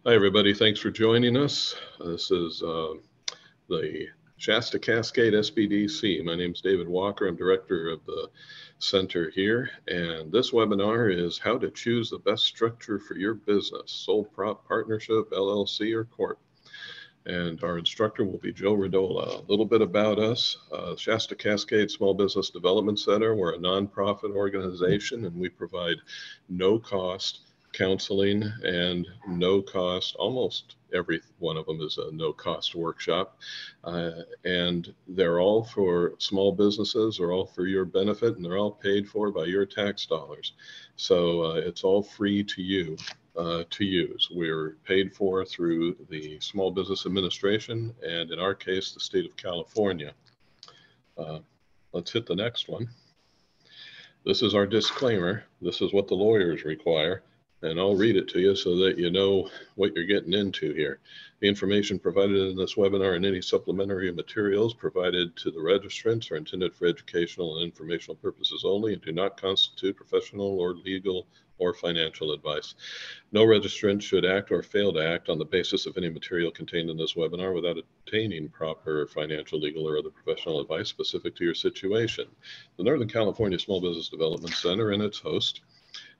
Hi, everybody. Thanks for joining us. This is the Shasta-Cascade SBDC. My name is David Walker. I'm director of the center here. And this webinar is how to choose the best structure for your business, sole prop partnership, LLC, or Corp. And our instructor will be Joe Rodola. A little bit about us. Shasta-Cascade Small Business Development Center. We're a nonprofit organization, and we provide no-cost counseling and no cost, almost every one of them is a no cost workshop. And they're all for small businesses, they're all for your benefit, and they're all paid for by your tax dollars. So it's all free to you to use. We're paid for through the Small Business Administration, and in our case, the state of California. Let's hit the next one. This is our disclaimer. This is what the lawyers require. And I'll read it to you so that you know what you're getting into here. The information provided in this webinar and any supplementary materials provided to the registrants are intended for educational and informational purposes only and do not constitute professional or legal or financial advice. No registrant should act or fail to act on the basis of any material contained in this webinar without obtaining proper financial, legal, or other professional advice specific to your situation. The Northern California Small Business Development Center and its host,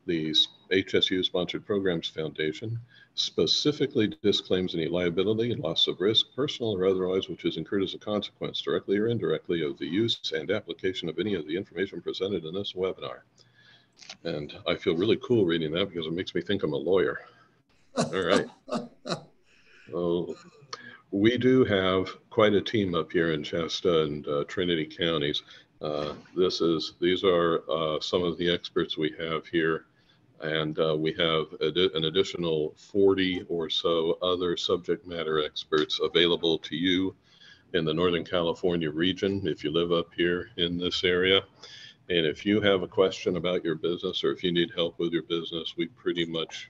the HSU Sponsored Programs Foundation, specifically disclaims any liability, loss of risk, personal or otherwise, which is incurred as a consequence, directly or indirectly, of the use and application of any of the information presented in this webinar. And I feel really cool reading that because it makes me think I'm a lawyer. All right. Well, we do have quite a team up here in Shasta and Trinity counties. These are some of the experts we have here. And we have an additional 40 or so other subject matter experts available to you in the Northern California region if you live up here in this area. And if you have a question about your business or if you need help with your business, we pretty much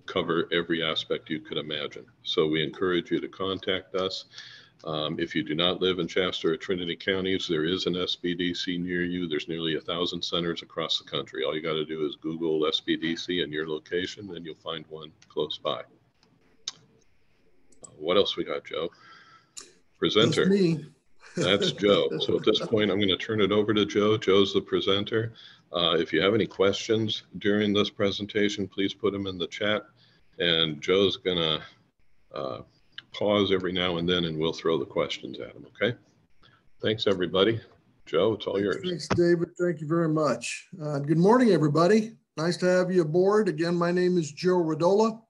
cover every aspect you could imagine. So we encourage you to contact us. If you do not live in Shasta or Trinity counties, there is an SBDC near you. There's nearly 1,000 centers across the country. All you got to do is Google SBDC in your location, and you'll find one close by. What else we got, Joe? Presenter. That's me. That's Joe. So at this point, I'm going to turn it over to Joe. Joe's the presenter. If you have any questions during this presentation, please put them in the chat, and Joe's going to pause every now and then and we'll throw the questions at him. Okay. Thanks, everybody. Joe, it's all yours. Thanks, David. Thank you very much. Good morning, everybody. Nice to have you aboard. Again, my name is Joe Rodola.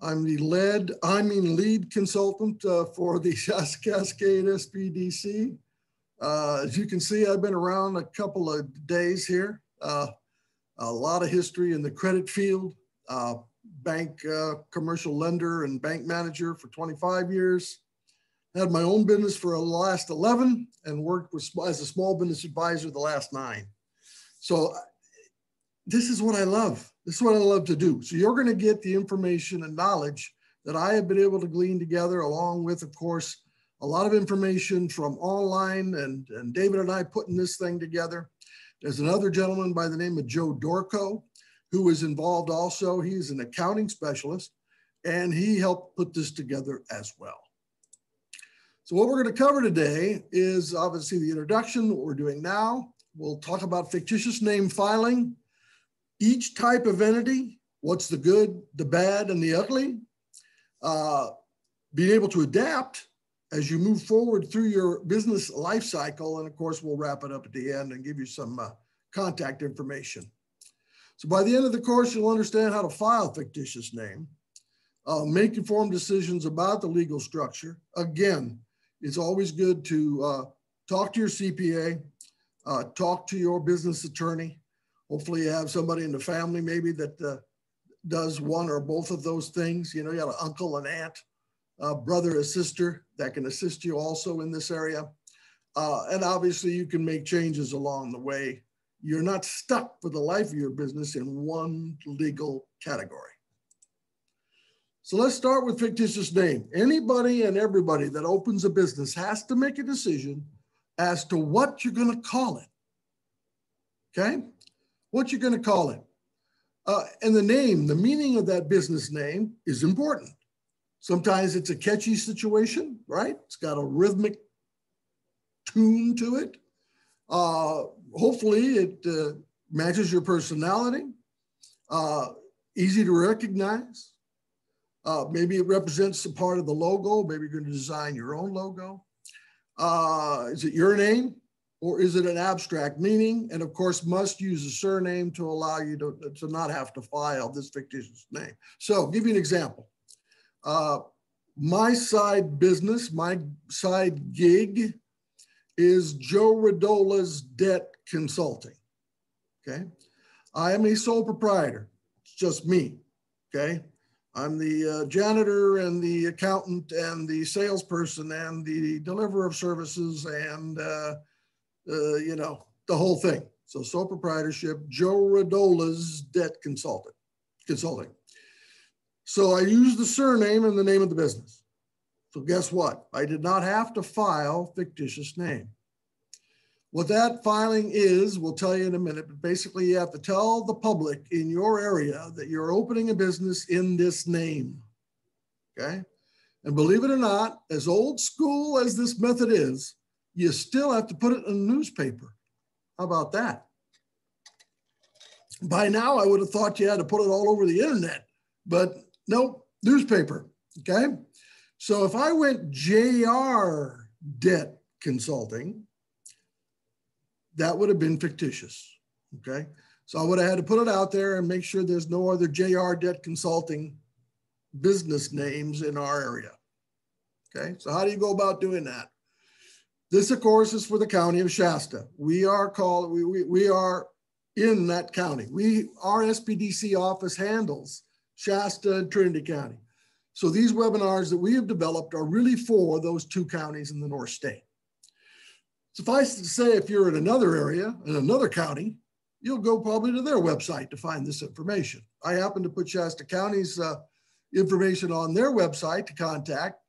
I'm the lead consultant for the Shasta-Cascade SBDC. As you can see, I've been around a couple of days here. A lot of history in the credit field. Bank commercial lender and bank manager for 25 years. Had my own business for the last 11 and worked as a small business advisor the last 9. So this is what I love. This is what I love to do. So you're going to get the information and knowledge that I have been able to glean together, along with, of course, a lot of information from online and David and I putting this thing together. There's another gentleman by the name of Joe Dorco, who is involved also. He's an accounting specialist, and he helped put this together as well. So what we're going to cover today is obviously the introduction, what we're doing now. We'll talk about fictitious name filing, each type of entity, what's the good, the bad, and the ugly, being able to adapt as you move forward through your business life cycle. And of course, we'll wrap it up at the end and give you some contact information. So by the end of the course, you'll understand how to file a fictitious name, make informed decisions about the legal structure. Again, it's always good to talk to your CPA, talk to your business attorney. Hopefully you have somebody in the family maybe that does one or both of those things. You know, you got an uncle, an aunt, a brother, a sister that can assist you also in this area. And obviously you can make changes along the way. You're not stuck for the life of your business in one legal category. So let's start with fictitious name. Anybody and everybody that opens a business has to make a decision as to what you're going to call it. Okay? What you're going to call it. And the name, the meaning of that business name is important. Sometimes it's a catchy situation, right? It's got a rhythmic tune to it. Hopefully it matches your personality, easy to recognize. Maybe it represents a part of the logo. Maybe you're going to design your own logo. Is it your name or is it an abstract meaning? And of course, must use a surname to allow you to not have to file this fictitious name. So I'll give you an example. My side business, my side gig is Joe Rodola's Debt Consulting, okay? I am a sole proprietor, it's just me, okay? I'm the janitor and the accountant and the salesperson and the deliverer of services and, you know, the whole thing. So sole proprietorship, Joe Rodola's Debt Consulting. So I use the surname and the name of the business. So guess what? I did not have to file fictitious name. What that filing is, we'll tell you in a minute, but basically you have to tell the public in your area that you're opening a business in this name, okay? And believe it or not, as old school as this method is, you still have to put it in a newspaper. How about that? By now, I would have thought you had to put it all over the internet, but nope, newspaper, okay? So if I went JR Debt Consulting, that would have been fictitious, okay? So I would have had to put it out there and make sure there's no other JR Debt Consulting business names in our area, okay? So how do you go about doing that? This, of course, is for the county of Shasta. We are in that county. Our SBDC office handles Shasta and Trinity County. So these webinars that we have developed are really for those two counties in the North State. Suffice it to say, if you're in another area, in another county, you'll go probably to their website to find this information. I happen to put Shasta County's information on their website to contact.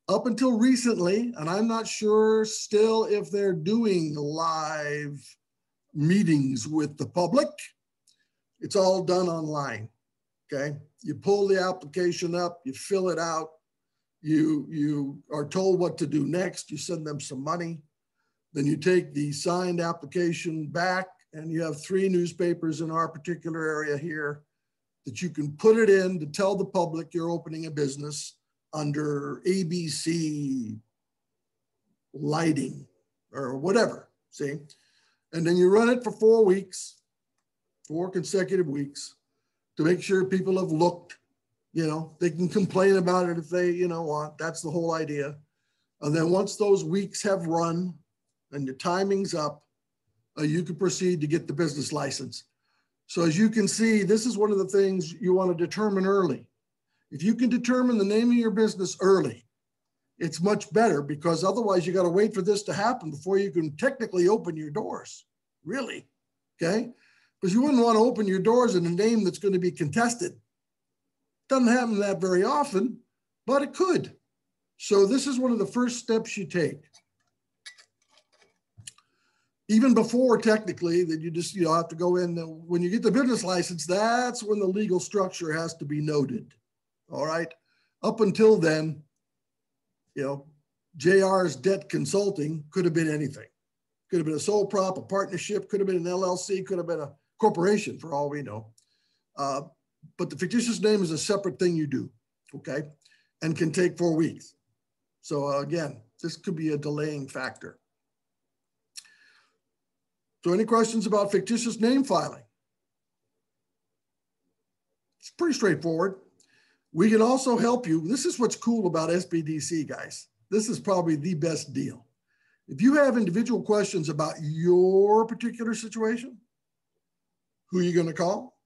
Up until recently, and I'm not sure still if they're doing live meetings with the public, it's all done online, okay? You pull the application up, you fill it out, you are told what to do next, you send them some money, then you take the signed application back and you have 3 newspapers in our particular area here that you can put it in to tell the public you're opening a business under ABC lighting or whatever, see? And then you run it for 4 weeks, 4 consecutive weeks to make sure people have looked, you know, they can complain about it if they, you know, want, that's the whole idea. And then once those weeks have run and your timing's up, you can proceed to get the business license. So as you can see, this is one of the things you want to determine early. If you can determine the name of your business early, it's much better because otherwise you got to wait for this to happen before you can technically open your doors, really, okay? Because you wouldn't want to open your doors in a name that's going to be contested. Doesn't happen that very often, but it could. So this is one of the first steps you take. Even before technically that you just, you know, have to go in, when you get the business license, that's when the legal structure has to be noted. All right. Up until then, you know, JR's Debt Consulting could have been anything. Could have been a sole prop, a partnership, could have been an LLC, could have been a corporation for all we know. But the fictitious name is a separate thing you do, okay? And can take 4 weeks. So again, this could be a delaying factor. So any questions about fictitious name filing? It's pretty straightforward. We can also help you. This is what's cool about SBDC, guys. This is probably the best deal. If you have individual questions about your particular situation, who are you going to call?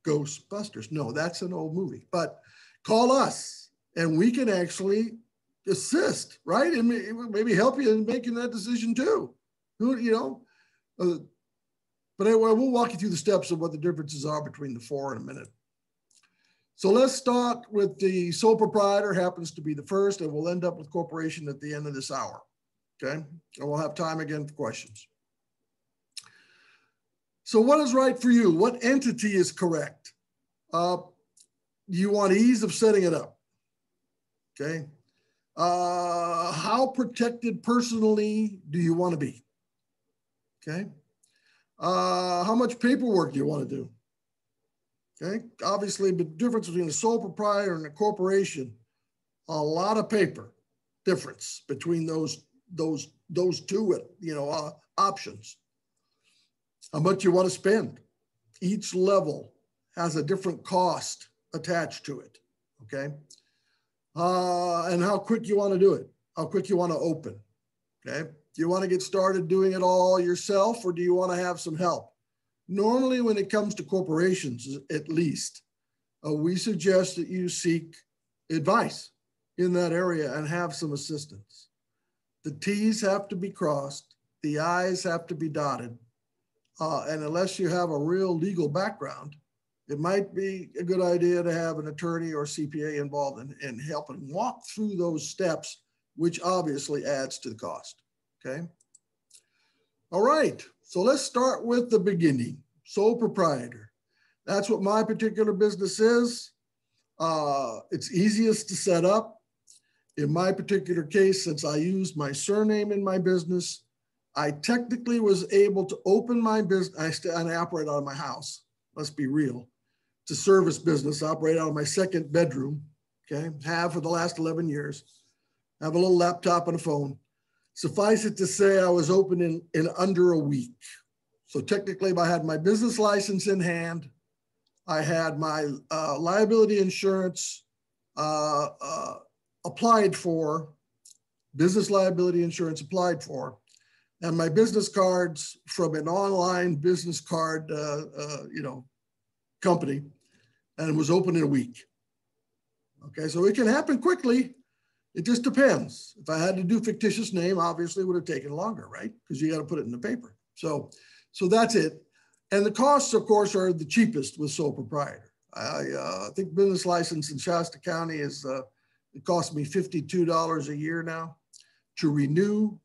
Ghostbusters. No, that's an old movie. But call us, and we can actually assist, right? And maybe help you in making that decision too. Who, you know, but anyway, we'll walk you through the steps of what the differences are between the 4 in a minute. So let's start with the sole proprietor, happens to be the first, and we'll end up with corporation at the end of this hour, okay? And we'll have time again for questions. So what is right for you? What entity is correct? You want ease of setting it up. Okay. How protected personally do you want to be? Okay. How much paperwork do you want to do? Okay. Obviously, the difference between a sole proprietor and a corporation, a lot of paper difference between those two, options. How much you want to spend. Each level has a different cost attached to it. Okay. And how quick you want to do it, how quick you want to open. Okay. Do you want to get started doing it all yourself, or do you want to have some help? Normally, when it comes to corporations, at least, we suggest that you seek advice in that area and have some assistance. The T's have to be crossed, the I's have to be dotted. And unless you have a real legal background, it might be a good idea to have an attorney or CPA involved in helping walk through those steps, which obviously adds to the cost. Okay. All right. So let's start with the beginning. Sole proprietor. That's what my particular business is. It's easiest to set up. In my particular case, since I used my surname in my business, I technically was able to open my business. I operate out of my house. Let's be real. It's a service business. I operate out of my second bedroom. Okay. Have for the last 11 years. Have a little laptop and a phone. Suffice it to say, I was open in under a week. So technically, I had my business license in hand. I had my liability insurance applied for, business liability insurance applied for, and my business cards from an online business card, company, and it was open in a week. Okay, so it can happen quickly. It just depends. If I had to do fictitious name, obviously it would have taken longer, right? Because you got to put it in the paper. So that's it. And the costs, of course, are the cheapest with sole proprietor. I think business license in Shasta County is, it costs me $52 a year now to renew.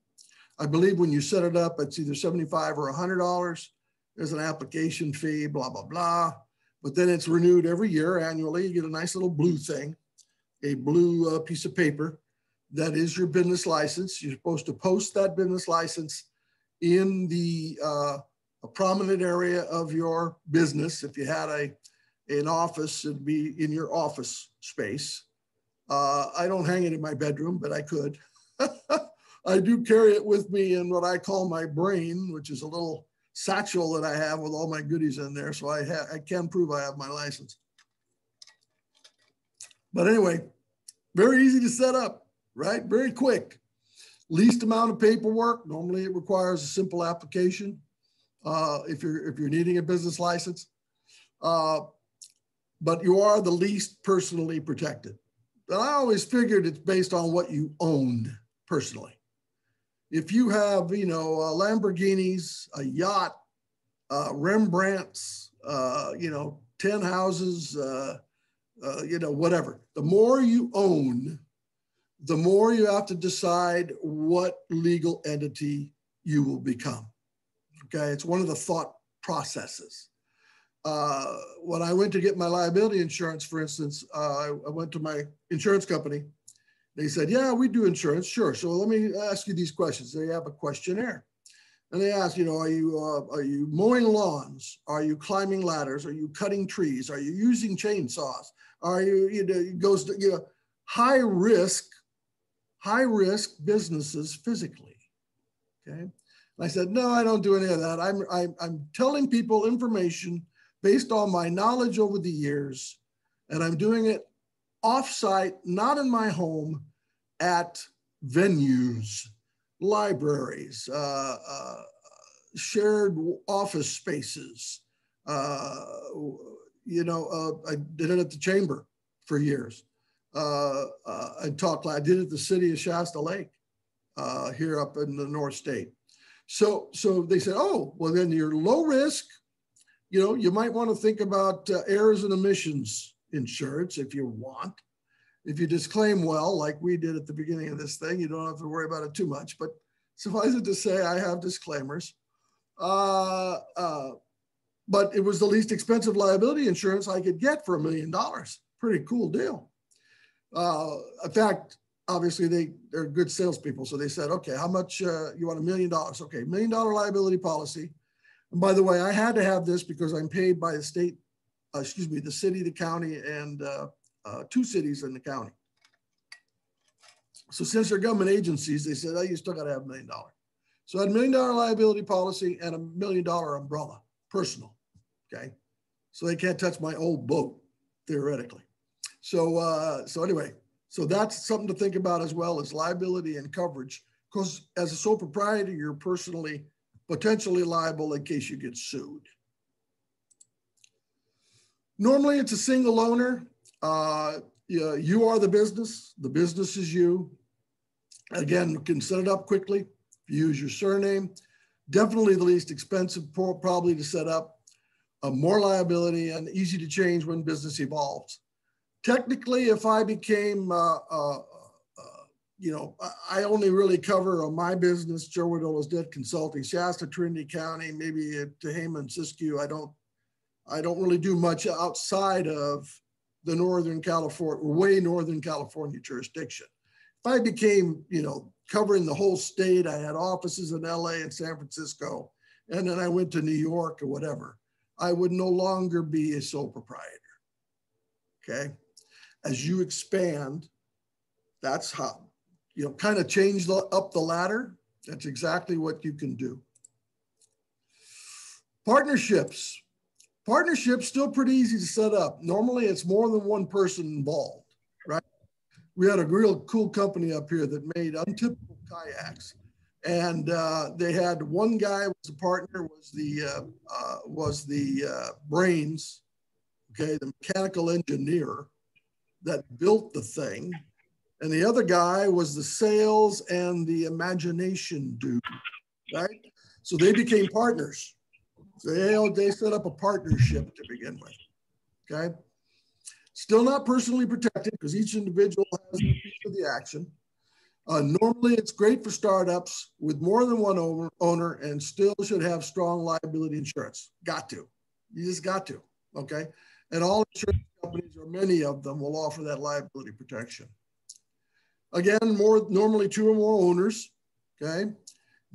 I believe when you set it up, it's either $75 or $100. There's an application fee, blah, blah, blah. But then it's renewed every year annually. You get a nice little blue thing, a blue piece of paper that is your business license. You're supposed to post that business license in the a prominent area of your business. If you had an office, it'd be in your office space. I don't hang it in my bedroom, but I could. I do carry it with me in what I call my brain, which is a little satchel that I have with all my goodies in there. So I can prove I have my license. But anyway, very easy to set up, right? Very quick. Least amount of paperwork. Normally it requires a simple application if you're needing a business license. But you are the least personally protected. And I always figured it's based on what you owned personally. If you have, Lamborghinis, a yacht, Rembrandts, 10 houses, whatever. The more you own, the more you have to decide what legal entity you will become. Okay, it's one of the thought processes. When I went to get my liability insurance, for instance, I went to my insurance company. They said, yeah, we do insurance. Sure. So let me ask you these questions. They have a questionnaire. And they ask, are you mowing lawns? Are you climbing ladders? Are you cutting trees? Are you using chainsaws? Are you, high risk businesses physically? Okay. And I said, no, I don't do any of that. I'm telling people information based on my knowledge over the years, and I'm doing it off-site, not in my home, at venues, libraries, shared office spaces. I did it at the chamber for years. I did it at the city of Shasta Lake here up in the North State. So they said, oh, well, then you're low risk. You might want to think about errors and omissions insurance if you want. If you disclaim well, like we did at the beginning of this thing, you don't have to worry about it too much. But suffice it to say, I have disclaimers. but it was the least expensive liability insurance I could get for $1 million. Pretty cool deal. In fact, obviously they're good salespeople. So they said, okay, how much you want $1 million? Okay, $1 million liability policy. And by the way, I had to have this because I'm paid by the state, the city, the county, and 2 cities in the county. So since they're government agencies, they said, oh, you still got to have $1 million. So I had $1 million liability policy and $1 million umbrella, personal, okay? So they can't touch my old boat, theoretically. So anyway, so that's something to think about as well as liability and coverage, because as a sole proprietor, you're potentially liable in case you get sued. Normally it's a single owner. You are the business is you. Again, you can set it up quickly. If you use your surname, definitely the least expensive probably to set up, more liability and easy to change when business evolves. Technically, if I became, I only really cover my business, Joe Rodola's Debt Consulting, Shasta, Trinity County, maybe Tehama, Siskiyou. I don't really do much outside of the Northern California jurisdiction. If I became, covering the whole state, I had offices in LA and San Francisco, and then I went to New York or whatever, I would no longer be a sole proprietor, okay? As you expand, that's how, kind of change up the ladder. That's exactly what you can do. Partnerships still pretty easy to set up. Normally it's more than one person involved, right? We had a real cool company up here that made untypical kayaks, and they had one guy was a partner, was the brains, okay, the mechanical engineer that built the thing, and the other guy was the sales and the imagination dude, right? So they became partners. So they set up a partnership to begin with, okay? Still not personally protected because each individual has a piece of the action. Normally, it's great for startups with more than one owner and still should have strong liability insurance. Got to. You just got to, okay? And all insurance companies, or many of them, will offer that liability protection. Again, normally 2 or more owners, okay?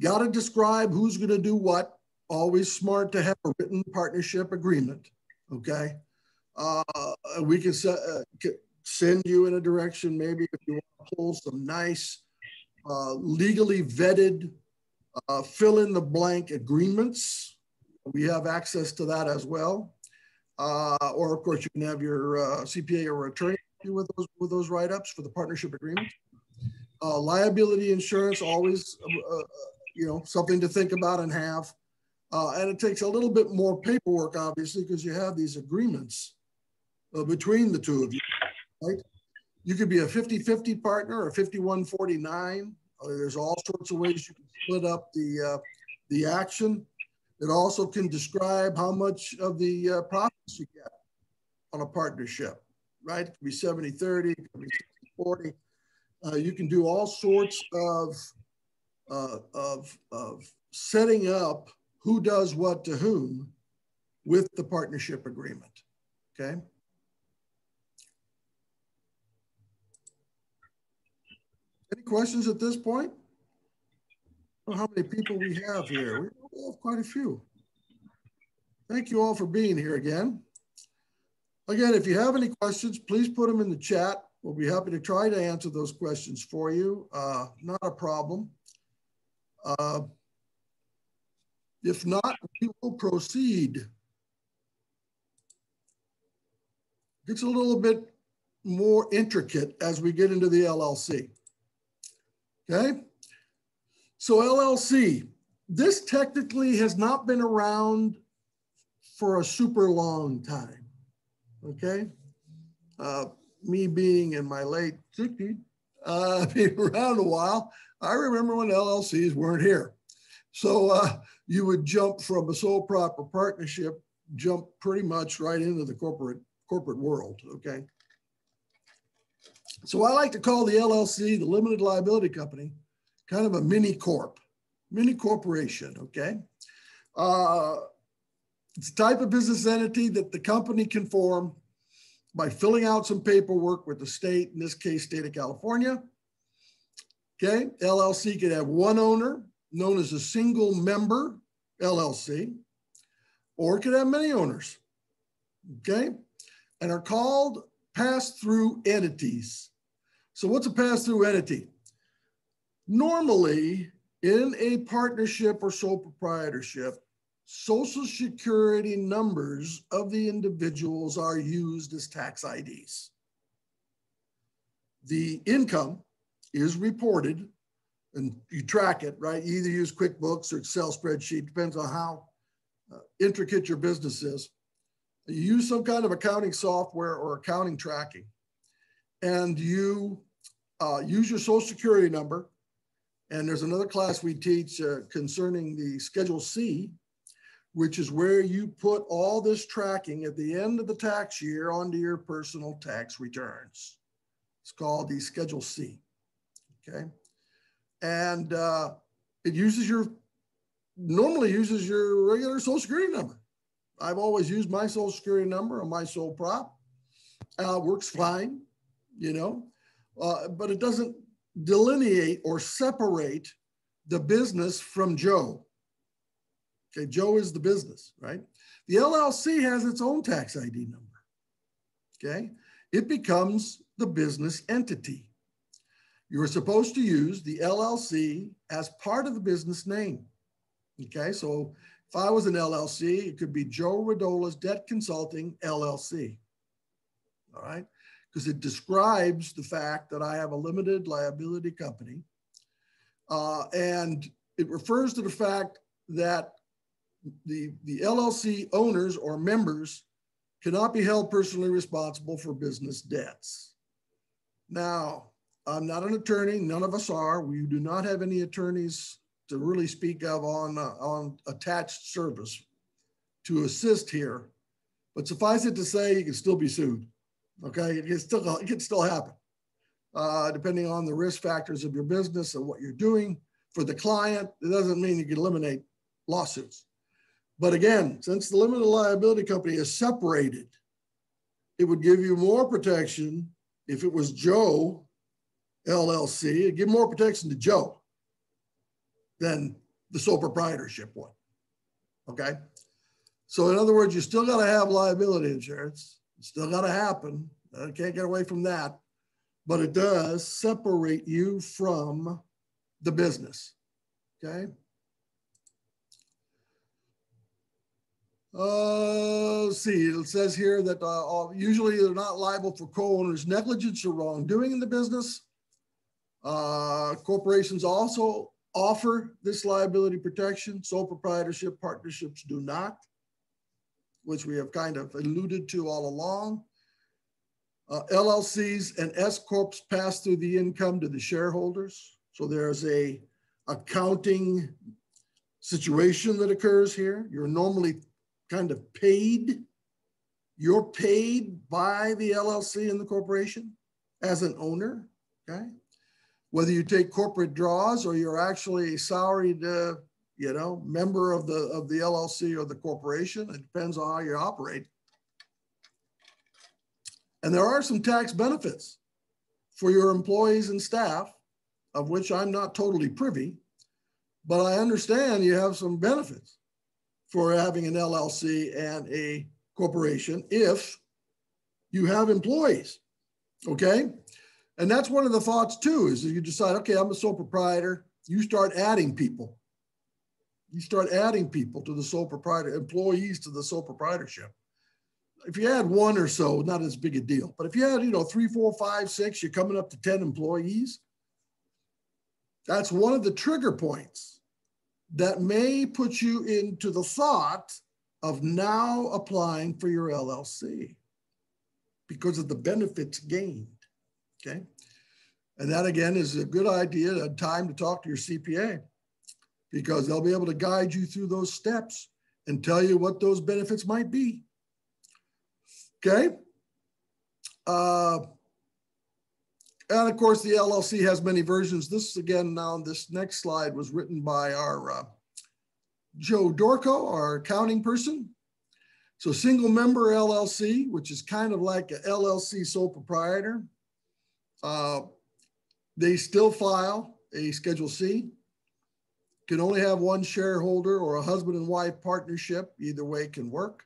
Got to describe who's going to do what. Always smart to have a written partnership agreement, okay? We can send you in a direction, maybe if you want to pull some nice, legally vetted, fill in the blank agreements. We have access to that as well. Or of course you can have your CPA or attorney with those write-ups for the partnership agreement. Liability insurance, always, something to think about and have. And it takes a little bit more paperwork, obviously, because you have these agreements between the two of you, right? You could be a 50-50 partner or 51-49. There's all sorts of ways you can split up the action. It also can describe how much of the profits you get on a partnership, right? It could be 70-30, it could be 60-40. You can do all sorts of setting up who does what to whom with the partnership agreement, okay? Any questions at this point? I don't know how many people we have here. We have quite a few. Thank you all for being here again. Again, if you have any questions, please put them in the chat. We'll be happy to try to answer those questions for you. Not a problem. If not, we will proceed. It gets a little bit more intricate as we get into the LLC. Okay? So LLC, this technically has not been around for a super long time. Okay? Me being in my late 60s, being around a while, I remember when LLCs weren't here. So you would jump from a sole proper partnership, jump pretty much right into the corporate world, okay? So I like to call the LLC, the limited liability company, kind of a mini corporation, okay? It's a type of business entity that the company can form by filling out some paperwork with the state, in this case, state of California. Okay, LLC could have one owner, known as a single member LLC, or it could have many owners, okay, and are called pass-through entities. So what's a pass-through entity? Normally, in a partnership or sole proprietorship, Social Security numbers of the individuals are used as tax IDs. The income is reported and you track it, right? You either use QuickBooks or Excel spreadsheet, depends on how intricate your business is. You use some kind of accounting software or accounting tracking, and you use your Social Security number. And there's another class we teach concerning the Schedule C, which is where you put all this tracking at the end of the tax year onto your personal tax returns. It's called the Schedule C, okay? And it normally uses your regular Social Security number. I've always used my Social Security number on my sole prop. Works fine, you know, but it doesn't delineate or separate the business from Joe. Okay, Joe is the business, right? The LLC has its own tax ID number, okay? It becomes the business entity. You're supposed to use the LLC as part of the business name, okay? So if I was an LLC, it could be Joe Rodola's Debt Consulting LLC, all right? Because it describes the fact that I have a limited liability company, and it refers to the fact that the LLC owners or members cannot be held personally responsible for business debts. Now, I'm not an attorney. None of us are. We do not have any attorneys to really speak of on attached service to assist here. But suffice it to say, you can still be sued. Okay, it can still happen, depending on the risk factors of your business and what you're doing for the client. It doesn't mean you can eliminate lawsuits. But again, since the limited liability company is separated, it would give you more protection if it was Joe LLC. It'd give more protection to Joe than the sole proprietorship one. Okay. So in other words, you still got to have liability insurance. It's still got to happen. I can't get away from that. But it does separate you from the business. Okay. Let's see, it says here that usually they're not liable for co-owners' negligence or wrongdoing in the business. Corporations also offer this liability protection. Sole proprietorship partnerships do not, which we have kind of alluded to all along. LLCs and S-Corps pass through the income to the shareholders. So there's a accounting situation that occurs here. You're normally kind of paid. You're paid by the LLC and the corporation as an owner, okay? Whether you take corporate draws or you're actually a salaried, member of the LLC or the corporation, it depends on how you operate. And there are some tax benefits for your employees and staff, of which I'm not totally privy, but I understand you have some benefits for having an LLC and a corporation if you have employees, okay? And that's one of the thoughts too, is that you decide, okay, I'm a sole proprietor, you start adding people. You start adding people to the sole proprietor, employees to the sole proprietorship. If you add one or so, not as big a deal, but if you had, 3, 4, 5, 6, you're coming up to 10 employees, that's one of the trigger points that may put you into the thought of now applying for your LLC because of the benefits gained, okay? And that again is a good idea, a time to talk to your CPA because they'll be able to guide you through those steps and tell you what those benefits might be, okay? And of course, the LLC has many versions. This again, now this next slide was written by our Joe Dorco, our accounting person. So single member LLC, which is kind of like a LLC sole proprietor, they still file a Schedule C. Can only have one shareholder or a husband and wife partnership. Either way can work.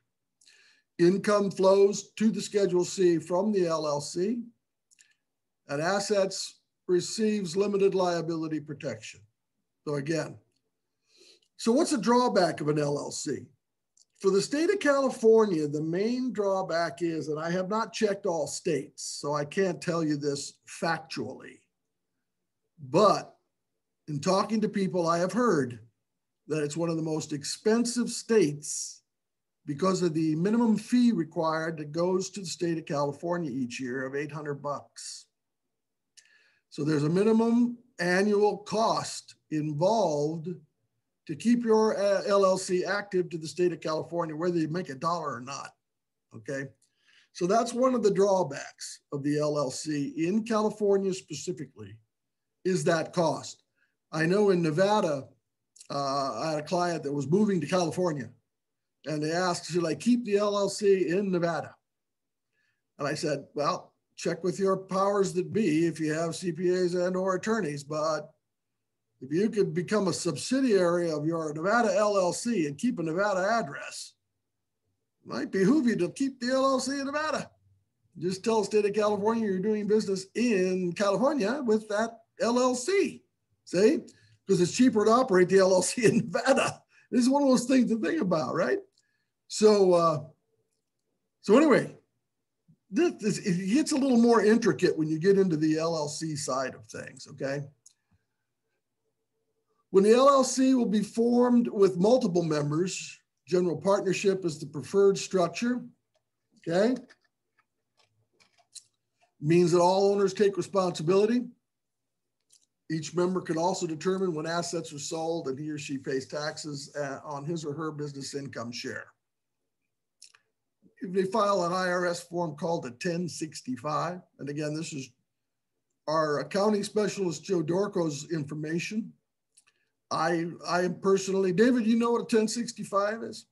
Income flows to the Schedule C from the LLC, and assets receives limited liability protection. So again, so what's the drawback of an LLC? For the state of California, the main drawback is, and I have not checked all states, so I can't tell you this factually, but in talking to people, I have heard that it's one of the most expensive states because of the minimum fee required that goes to the state of California each year of $800. So there's a minimum annual cost involved to keep your LLC active to the state of California, whether you make $1 or not, okay? So that's one of the drawbacks of the LLC in California specifically, is that cost. I know in Nevada, I had a client that was moving to California, and they asked, should I keep the LLC in Nevada? And I said, well, check with your powers that be if you have CPAs and or attorneys, but if you could become a subsidiary of your Nevada LLC and keep a Nevada address, it might behoove you to keep the LLC in Nevada. Just tell the state of California you're doing business in California with that LLC, see? Because it's cheaper to operate the LLC in Nevada. This is one of those things to think about, right? So, anyway, it gets a little more intricate when you get into the LLC side of things, okay? When the LLC will be formed with multiple members, general partnership is the preferred structure, okay? Means that all owners take responsibility. Each member can also determine when assets are sold and he or she pays taxes on his or her business income share. If they file an IRS form called a 1065, and again, this is our accounting specialist, Joe Dorco's information. I am personally, David, you know what a 1065 is?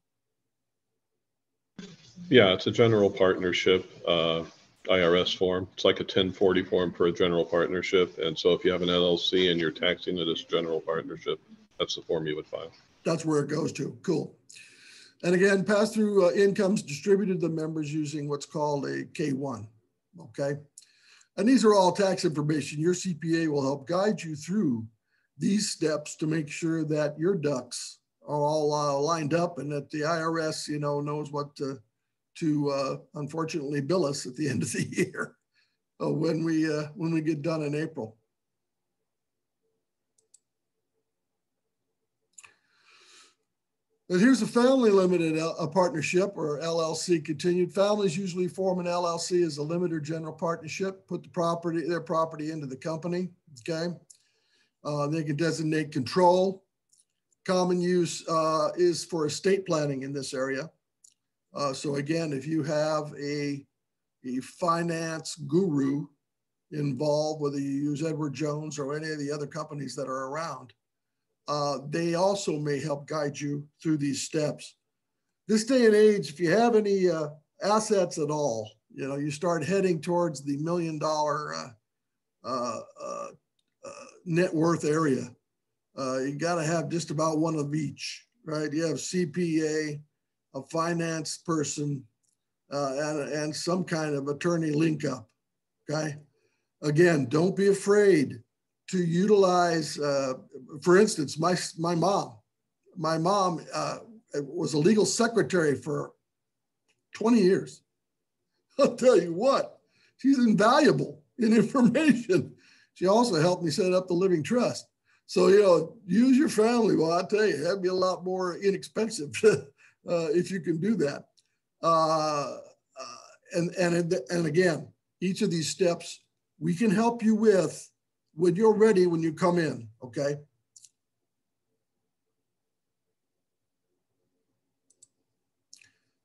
Yeah, it's a general partnership IRS form. It's like a 1040 form for a general partnership. And so if you have an LLC and you're taxing it as a general partnership, that's the form you would file. That's where it goes to. Cool. And again, pass-through incomes distributed to the members using what's called a K-1, okay? And these are all tax information. Your CPA will help guide you through these steps to make sure that your ducks are all lined up and that the IRS, you know, knows what to unfortunately bill us at the end of the year when we get done in April. And here's a family limited partnership, or LLC continued. Families usually form an LLC as a limited general partnership, put their property into the company, okay? They can designate control. Common use is for estate planning in this area. So again, if you have a finance guru involved, whether you use Edward Jones or any of the other companies that are around, they also may help guide you through these steps. This day and age, if you have any assets at all, you know, you start heading towards the $1 million net worth area. You got to have just about one of each, right? You have CPA, a finance person, and some kind of attorney link up, okay? Again, don't be afraid to utilize, for instance, my mom was a legal secretary for 20 years. I'll tell you what, she's invaluable in information. She also helped me set up the living trust. So, you know, use your family. Well, I'll tell you, that'd be a lot more inexpensive if you can do that. And again, each of these steps we can help you with when you're ready, when you come in, okay?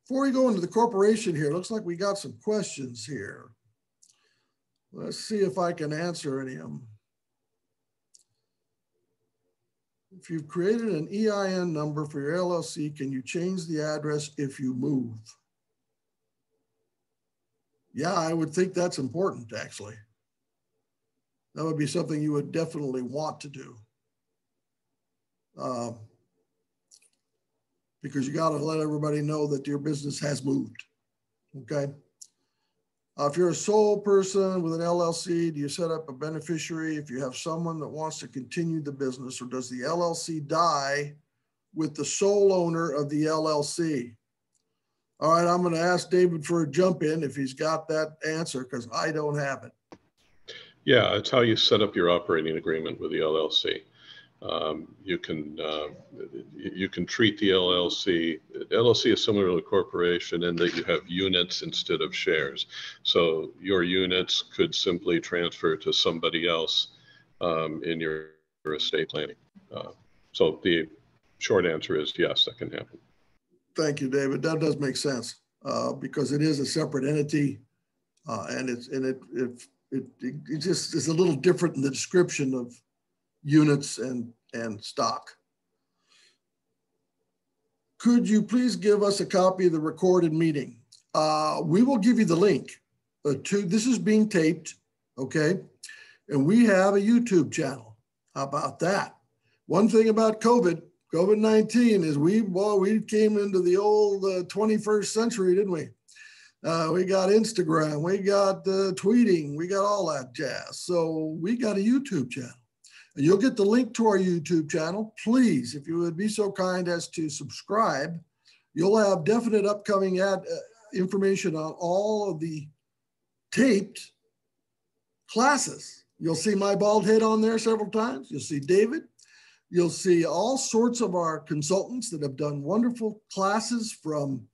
Before we go into the corporation here, looks like we got some questions here. Let's see if I can answer any of them. If you've created an EIN number for your LLC, can you change the address if you move? Yeah, I would think that's important, actually. That would be something you would definitely want to do. Because you got to let everybody know that your business has moved, okay? If you're a sole person with an LLC, do you set up a beneficiary if you have someone that wants to continue the business, or does the LLC die with the sole owner of the LLC? All right, I'm going to ask David for a jump in if he's got that answer, because I don't have it. Yeah, it's how you set up your operating agreement with the LLC. You can treat the LLC. LLC is similar to a corporation in that you have units instead of shares. So your units could simply transfer to somebody else in your estate planning. So the short answer is yes, that can happen. Thank you, David. That does make sense because it is a separate entity, and it just is a little different in the description of units and stock. Could you please give us a copy of the recorded meeting? We will give you the link to, this is being taped, okay? And we have a YouTube channel. How about that? One thing about COVID-19 is we came into the old 21st century, didn't we? We got Instagram, we got tweeting, we got all that jazz. So we got a YouTube channel. And you'll get the link to our YouTube channel. Please, if you would be so kind as to subscribe, you'll have definite upcoming information on all of the taped classes. You'll see my bald head on there several times. You'll see David. You'll see all sorts of our consultants that have done wonderful classes from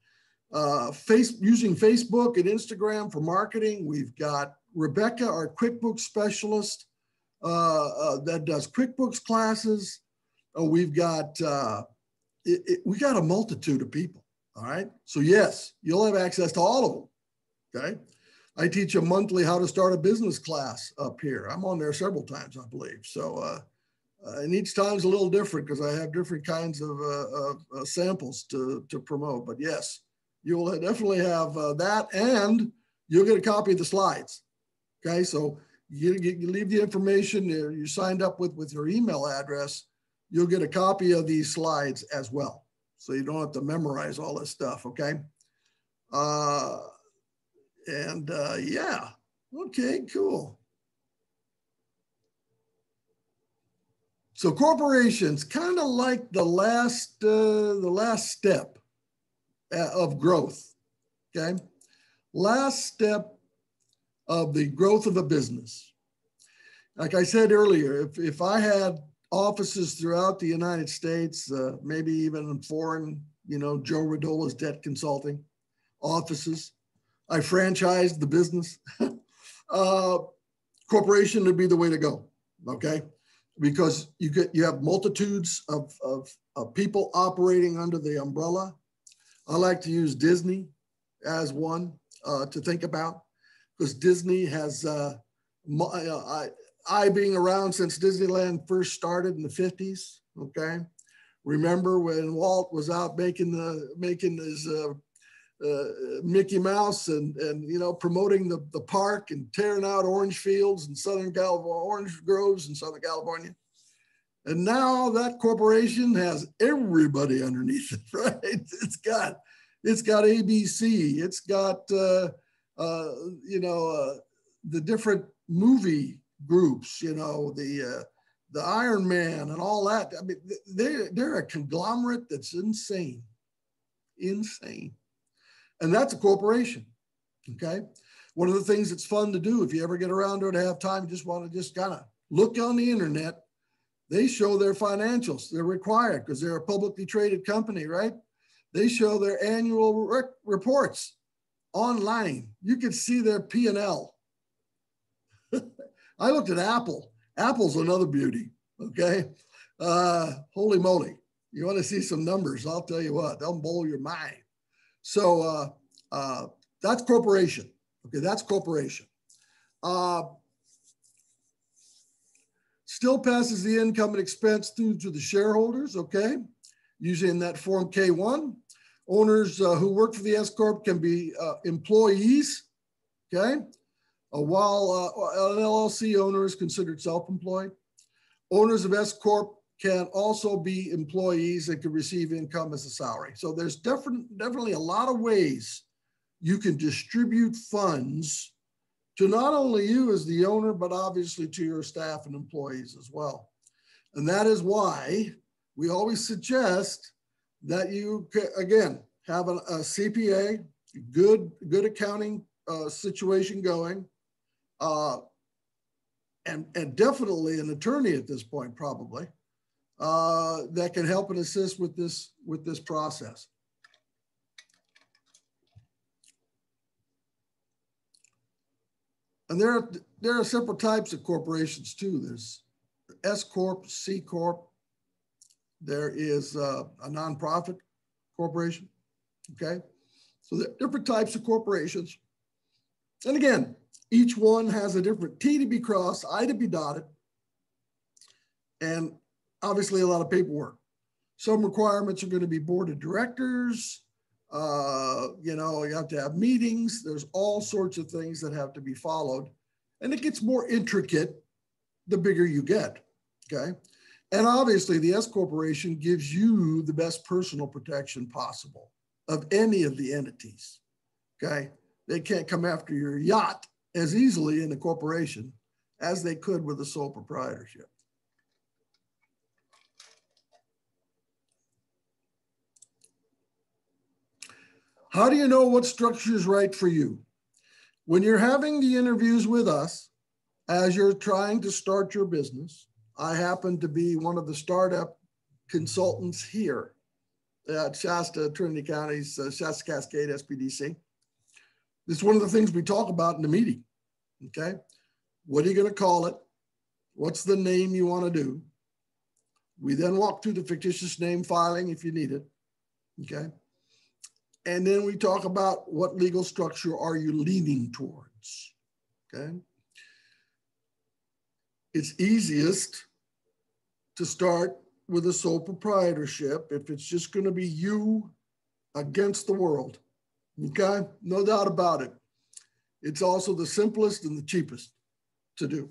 using Facebook and Instagram for marketing. We've got Rebecca, our QuickBooks specialist, that does QuickBooks classes. We've got we got a multitude of people. All right. So yes, you'll have access to all of them. Okay. I teach a monthly how to start a business class up here. I'm on there several times, I believe. So and each time's a little different because I have different kinds of samples to promote. But yes, you'll definitely have that, and you'll get a copy of the slides. Okay. So you leave the information there, you signed up with your email address, you'll get a copy of these slides as well. So you don't have to memorize all this stuff, okay? Yeah, okay, cool. So corporations, kind of like the last step of growth, okay? Last step of the growth of a business. Like I said earlier, if I had offices throughout the United States, maybe even in foreign, Joe Rodola's debt consulting offices, I franchised the business, corporation would be the way to go, okay? Because you have multitudes of people operating under the umbrella. I like to use Disney as one to think about, because Disney has, I being around since Disneyland first started in the 50s, okay? Remember when Walt was out making his Mickey Mouse and promoting the park and tearing out orange fields in Southern California, orange groves in Southern California. And now that corporation has everybody underneath it, right? It's got ABC, it's got the different movie groups, the Iron Man and all that. I mean, they're a conglomerate that's insane. And that's a corporation, okay? One of the things that's fun to do, if you ever get around to have time, you just want to kind of look on the internet. They show their financials. They're required because they're a publicly traded company, right? They show their annual reports online. You can see their P&L. I looked at Apple. Apple's another beauty, okay? Holy moly. You want to see some numbers, I'll tell you what, they'll blow your mind. So that's corporation, okay? That's corporation. Still passes the income and expense through to the shareholders, okay? Using that Form K-1. Owners who work for the S Corp can be employees, okay? While an LLC owner is considered self-employed, owners of S Corp can also be employees that can receive income as a salary. So there's definitely a lot of ways you can distribute funds to not only you as the owner, but obviously to your staff and employees as well. And that is why we always suggest that you, again, have a CPA, good accounting situation going, and definitely an attorney at this point, probably, that can help and assist with this process. And there are several types of corporations too. There's S Corp, C Corp. There is a nonprofit corporation, okay? So there are different types of corporations. And again, each one has a different T to be crossed, I to be dotted, and obviously a lot of paperwork. Some requirements are going to be board of directors. You have to have meetings. There's all sorts of things that have to be followed. And it gets more intricate the bigger you get, okay? And obviously the S Corporation gives you the best personal protection possible of any of the entities, okay? They can't come after your yacht as easily in a corporation as they could with a sole proprietorship. How do you know what structure is right for you? When you're having the interviews with us, as you're trying to start your business, I happen to be one of the startup consultants here at Shasta, Trinity County's Shasta-Cascade SBDC. This is one of the things we talk about in the meeting, okay? What are you going to call it? What's the name you want to do? We then walk through the fictitious name filing if you need it, okay? And then we talk about what legal structure are you leaning towards, okay? It's easiest to start with a sole proprietorship if it's just going to be you against the world, okay? No doubt about it. It's also the simplest and the cheapest to do.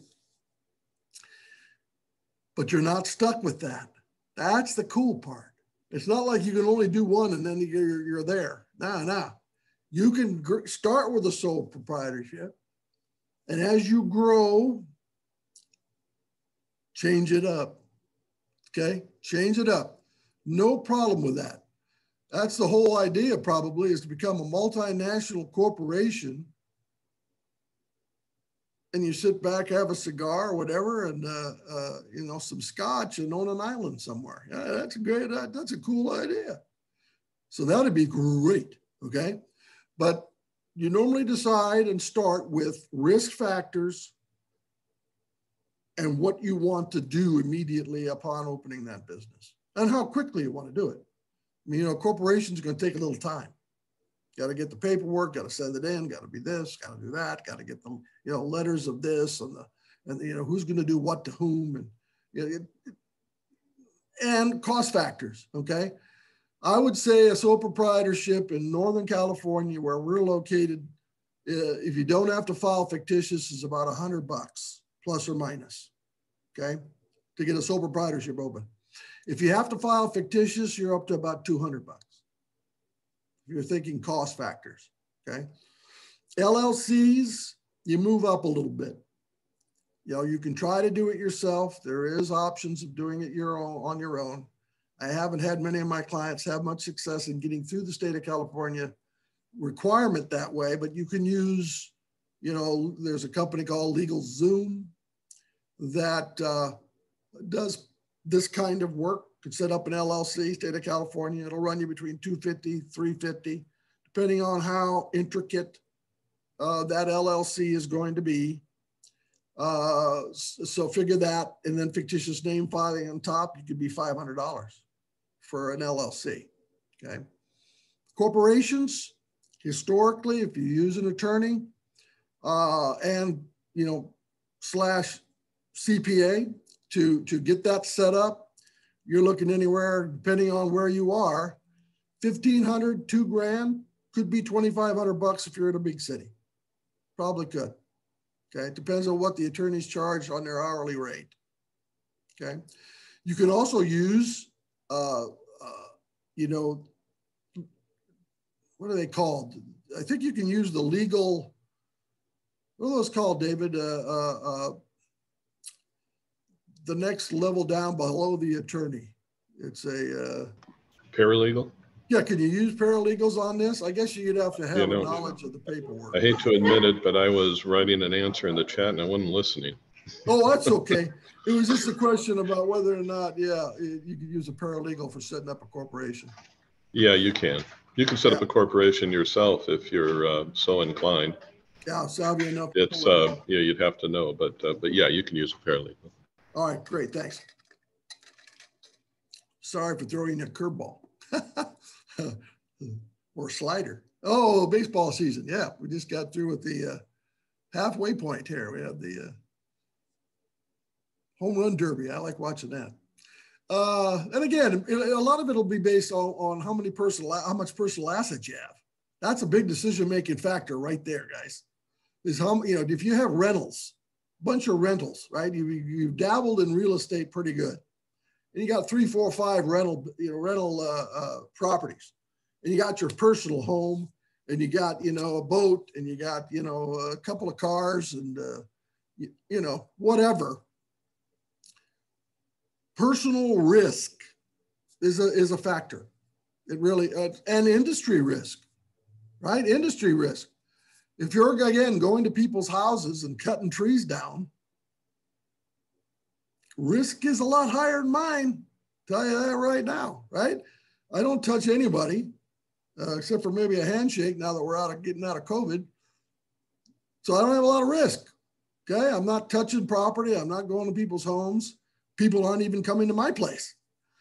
But you're not stuck with that. That's the cool part. It's not like you can only do one and then you're there. No. You can start with a sole proprietorship, and as you grow, change it up, okay? Change it up. No problem with that. That's the whole idea probably, is to become a multinational corporation, and you sit back, have a cigar or whatever, and some scotch and own an island somewhere. Yeah, that's a cool idea. So that'd be great, okay? But you normally decide and start with risk factors and what you want to do immediately upon opening that business and how quickly you want to do it. I mean, a corporation's going to take a little time. Got to get the paperwork, got to send it in, got to be this, got to do that, got to get the letters of this and who's going to do what to whom, and cost factors. Okay, I would say a sole proprietorship in Northern California, where we're located, if you don't have to file fictitious, is about $100 plus or minus. Okay, to get a sole proprietorship open. If you have to file fictitious, you're up to about $200. If you're thinking cost factors, okay? LLCs, you move up a little bit. You can try to do it yourself. There is options of doing it on your own. I haven't had many of my clients have much success in getting through the state of California requirement that way, but you can use, there's a company called LegalZoom that does this kind of work. Could set up an LLC, state of California. It'll run you between $250, $350, depending on how intricate that LLC is going to be. So figure that, and then fictitious name filing on top, you could be $500 for an LLC, okay? Corporations, historically, if you use an attorney and, slash CPA to get that set up, you're looking anywhere, depending on where you are, $1,500, $2,000, could be $2,500 if you're in a big city. Probably could. Okay, it depends on what the attorneys charge on their hourly rate. Okay, you can also use, you know, what are they called? I think you can use the legal, what are those called, David? The next level down below the attorney. It's a paralegal. Yeah, can you use paralegals on this? I guess you'd have to have You know, a knowledge of the paperwork. I hate to admit it, but I was writing an answer in the chat and I wasn't listening. Oh, that's okay. It was just a question about whether or not, yeah, you could use a paralegal for setting up a corporation. Yeah, you can. You can set up a corporation yourself if you're so inclined. Yeah, savvy enough. It's yeah, you'd have to know, but yeah, you can use a paralegal. All right, great, thanks. Sorry for throwing a curveball or slider. Oh, baseball season. Yeah, we just got through with the halfway point here. We have the home run derby. I like watching that. And again, a lot of it will be based on how much personal assets you have. That's a big decision-making factor right there, guys. Is how, you know, if you have rentals, bunch of rentals, right? You've dabbled in real estate pretty good. And you got 3, 4, 5 rental properties. And you got your personal home, and you got, you know, a boat, and you got, you know, a couple of cars, and, you know, whatever. Personal risk is a factor. It really, and industry risk, right? Industry risk. If you're, again, going to people's houses and cutting trees down, risk is a lot higher than mine. Tell you that right now, right? I don't touch anybody except for maybe a handshake now that we're getting out of COVID. So I don't have a lot of risk. Okay, I'm not touching property. I'm not going to people's homes. People aren't even coming to my place.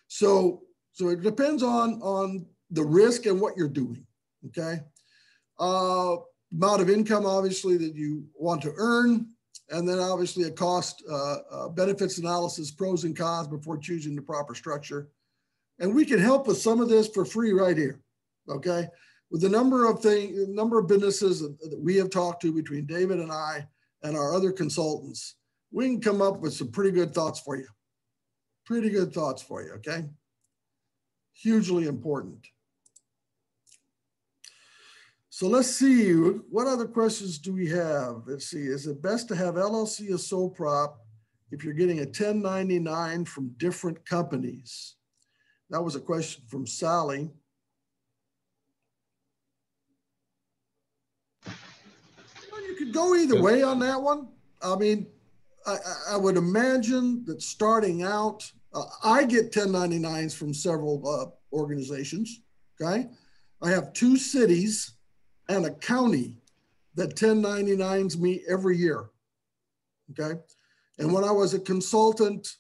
So it depends on the risk and what you're doing. Okay, amount of income obviously that you want to earn. And then obviously a cost benefits analysis, pros and cons before choosing the proper structure. And we can help with some of this for free right here, okay? With the number of businesses that we have talked to between David and I and our other consultants, we can come up with some pretty good thoughts for you. Pretty good thoughts for you, okay? Hugely important. So let's see, what other questions do we have? Let's see, is it best to have LLC as sole prop if you're getting a 1099 from different companies? That was a question from Sally. Well, you could go either way on that one. I mean, I would imagine that starting out, I get 1099s from several organizations, okay? I have 2 cities and a county that 1099s me every year, okay? And when I was a consultant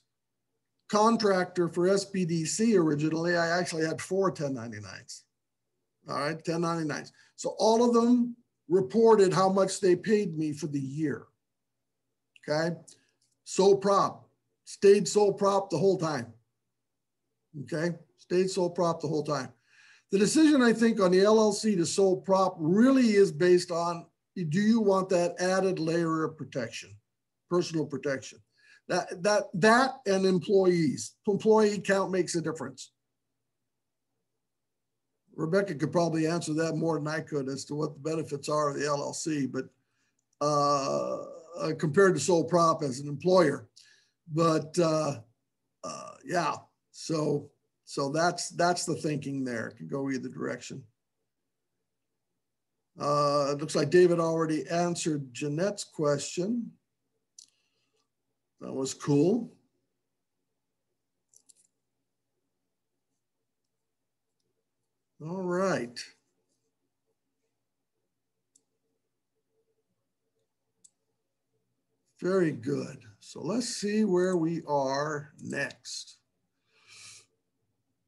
contractor for SBDC originally, I actually had 4 1099s, all right, 1099s. So all of them reported how much they paid me for the year, okay? Sole prop, stayed sole prop the whole time, okay? Stayed sole prop the whole time. The decision, I think, on the LLC to sole prop really is based on, do you want that added layer of protection, personal protection? That and employees. Employee count makes a difference. Rebecca could probably answer that more than I could as to what the benefits are of the LLC, but compared to sole prop as an employer. But yeah, so that's the thinking there. It can go either direction. It looks like David already answered Jeanette's question. That was cool. All right. Very good. So let's see where we are next.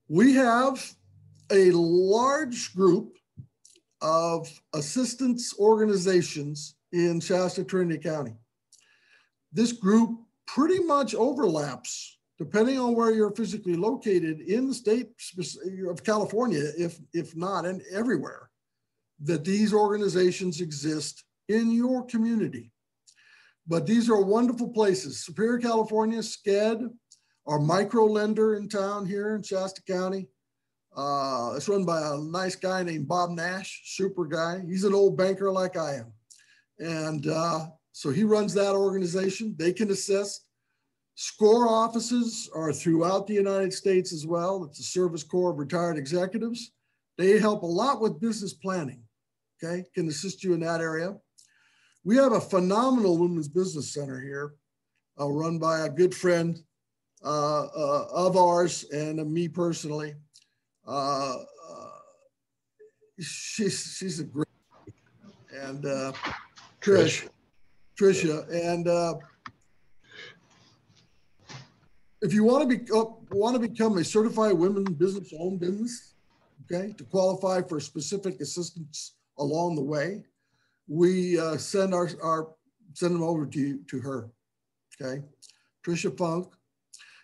We have a large group of assistance organizations in Shasta-Trinity County. This group pretty much overlaps, depending on where you're physically located in the state of California, if not and everywhere, that these organizations exist in your community. But these are wonderful places. Superior, California, SCED, our micro lender in town here in Shasta County. It's run by a nice guy named Bob Nash, super guy. He's an old banker like I am. And so he runs that organization. They can assist. SCORE offices are throughout the United States as well. It's the Service Corps of Retired Executives. They help a lot with business planning, okay? Can assist you in that area. We have a phenomenal women's business center here, run by a good friend of ours and me personally. She's a great, and Trisha, and if you want to become a certified women business-owned business, okay, to qualify for specific assistance along the way, we send them over to her, okay, Trisha Funk.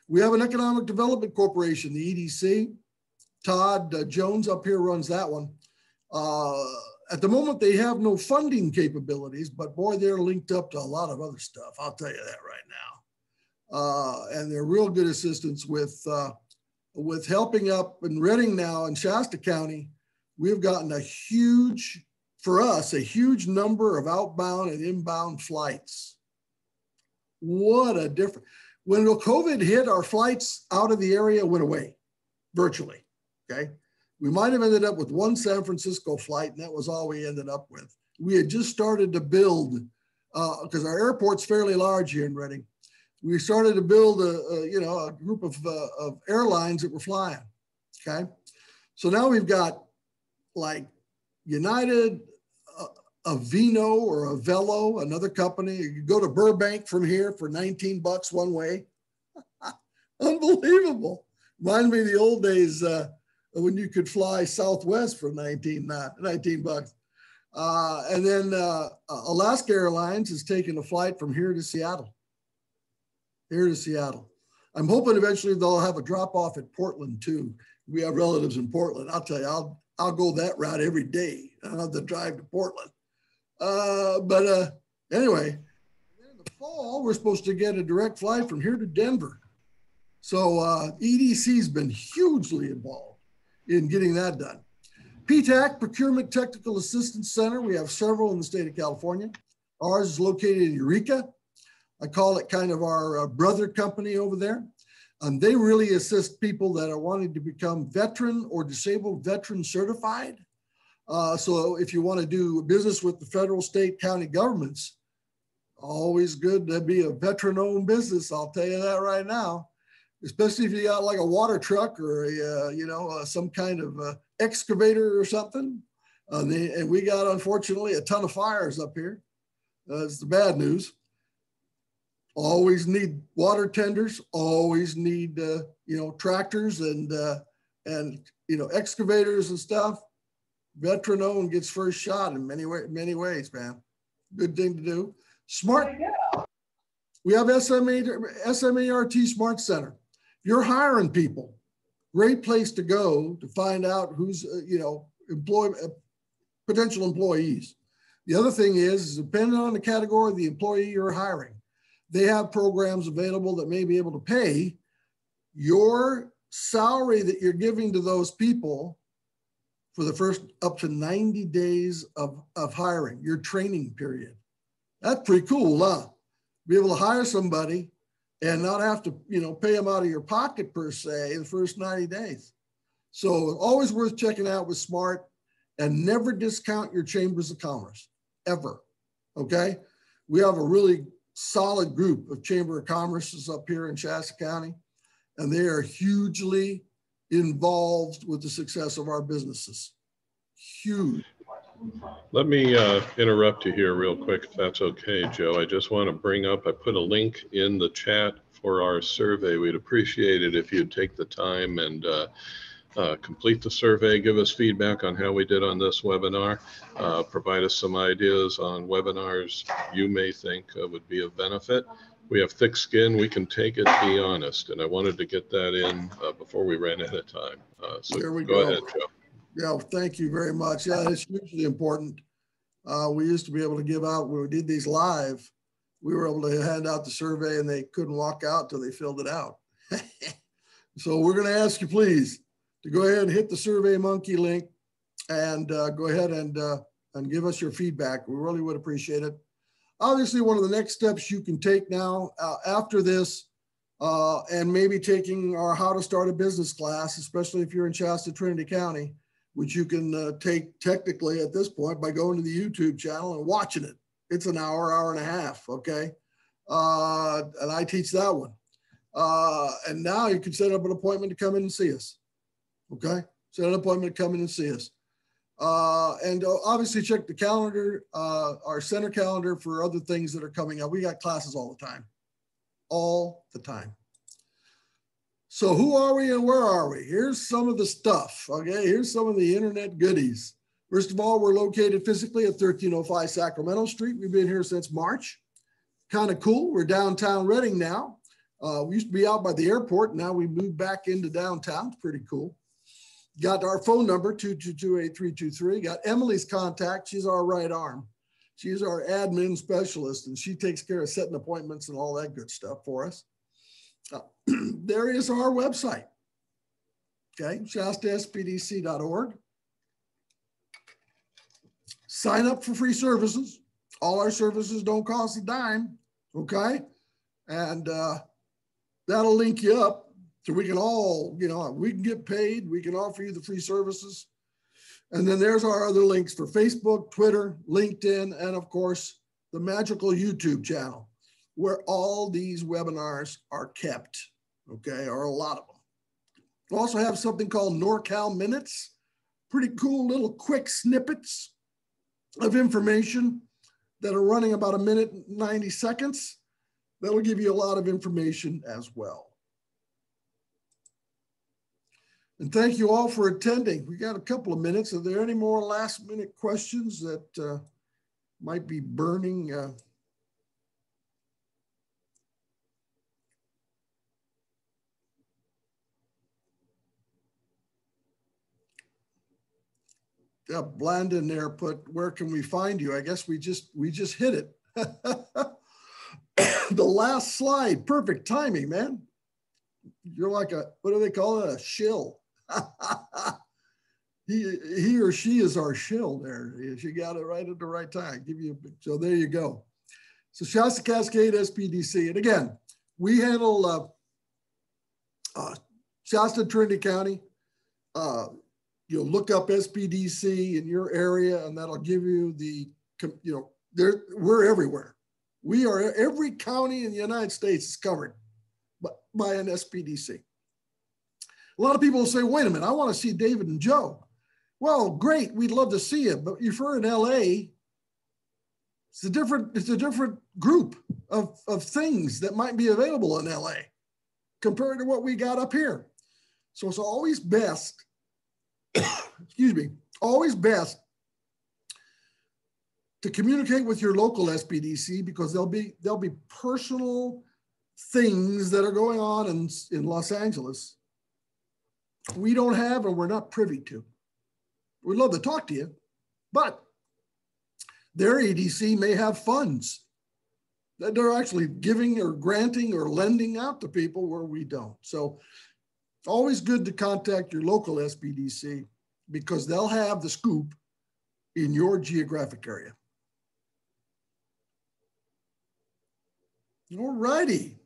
We have an Economic Development Corporation, the EDC. Todd Jones up here runs that one. At the moment, they have no funding capabilities, but boy, they're linked up to a lot of other stuff. I'll tell you that right now. And they're real good assistance with helping up in Redding now in Shasta County. We've gotten a huge number of outbound and inbound flights. What a difference. When COVID hit, our flights out of the area went away virtually, okay? We might have ended up with one San Francisco flight, and that was all we ended up with. We had just started to build, because our airport's fairly large here in Redding. We started to build a group of airlines that were flying, okay? So now we've got like United, a Vino or a Velo, another company. You go to Burbank from here for 19 bucks one way. Unbelievable. Reminds me of the old days when you could fly Southwest for 19 bucks. And then Alaska Airlines is taking a flight from here to Seattle. I'm hoping eventually they'll have a drop off at Portland too. We have relatives in Portland. I'll tell you, I'll go that route every day. I don't have to drive to Portland. Anyway, in the fall, we're supposed to get a direct flight from here to Denver. So EDC's been hugely involved in getting that done. PTAC, Procurement Technical Assistance Center. We have several in the state of California. Ours is located in Eureka. I call it kind of our brother company over there. They really assist people that are wanting to become veteran or disabled veteran certified. So if you want to do business with the federal, state, county governments, always good to be a veteran-owned business. I'll tell you that right now, especially if you got like a water truck or some kind of excavator or something. And we got, unfortunately, a ton of fires up here. That's the bad news. Always need water tenders. Always need tractors and excavators and stuff. Veteran owned gets first shot in many ways, man. Good thing to do. Smart. We have SMART Smart Center. You're hiring people. Great place to go to find out who's potential employees. The other thing is depending on the category of the employee you're hiring, they have programs available that may be able to pay your salary that you're giving to those people for the first up to 90 days of hiring, your training period. That's pretty cool, huh? Be able to hire somebody and not have to, pay them out of your pocket per se the first 90 days. So always worth checking out with SMART, and never discount your chambers of commerce, ever, okay? We have a really solid group of chamber of commerces up here in Shasta County, and they are hugely involved with the success of our businesses. Huge. Let me interrupt you here real quick, if that's okay, Joe. I just want to bring up, I put a link in the chat for our survey. We'd appreciate it if you'd take the time and complete the survey, give us feedback on how we did on this webinar, provide us some ideas on webinars you may think would be of benefit. We have thick skin, we can take it, be honest. And I wanted to get that in before we ran out of time. So There we go ahead, Joe. Yeah, thank you very much. Yeah, it's hugely important. We used to be able to give out, when we did these live, we were able to hand out the survey and they couldn't walk out till they filled it out. So we're going to ask you, please, to go ahead and hit the Survey Monkey link and go ahead and give us your feedback. We really would appreciate it. Obviously, one of the next steps you can take now after this, and maybe taking our How to Start a Business class, especially if you're in Shasta, Trinity County, which you can take technically at this point by going to the YouTube channel and watching it. It's an hour, hour and a half, okay? And I teach that one. And now you can set up an appointment to come in and see us, okay? Set an appointment to come in and see us. And obviously check the calendar, our center calendar for other things that are coming up. We got classes all the time. All the time. So who are we and where are we? Here's some of the stuff, okay? Here's some of the internet goodies. First of all, we're located physically at 1305 Sacramento Street. We've been here since March. Kind of cool. We're downtown Reading now. We used to be out by the airport. Now we moved back into downtown. It's pretty cool. Got our phone number, 222-8323. Got Emily's contact. She's our right arm. She's our admin specialist, and she takes care of setting appointments and all that good stuff for us. There is our website, okay, ShastaSBDC.org. Sign up for free services. All our services don't cost a dime, okay? And that'll link you up so we can all, we can get paid. We can offer you the free services. And then there's our other links for Facebook, Twitter, LinkedIn, and of course, the magical YouTube channel where all these webinars are kept, okay, or a lot of them. We also have something called NorCal Minutes, pretty cool little quick snippets of information that are running about 1 minute and 90 seconds. That'll give you a lot of information as well. And thank you all for attending. We got a couple of minutes. Are there any more last minute questions that might be burning? Blandon there put, where can we find you? I guess we just hit it. The last slide, perfect timing, man. You're like a, what do they call it? A shill. he or she is our shill there. She got it right at the right time. So there you go. So Shasta-Cascade SBDC. And again, we handle Shasta, Trinity County. You'll look up SBDC in your area and that'll give you the, we're everywhere. We are, every county in the United States is covered by an SBDC. A lot of people will say, wait a minute, I want to see David and Joe. Well, great, we'd love to see you, but if you're in LA, it's a different group of things that might be available in LA compared to what we got up here. So it's always best, excuse me, always best to communicate with your local SBDC because there'll be personal things that are going on in Los Angeles we don't have and we're not privy to. We'd love to talk to you, but their EDC may have funds that they're actually giving or granting or lending out to people where we don't. So always good to contact your local SBDC because they'll have the scoop in your geographic area. All righty.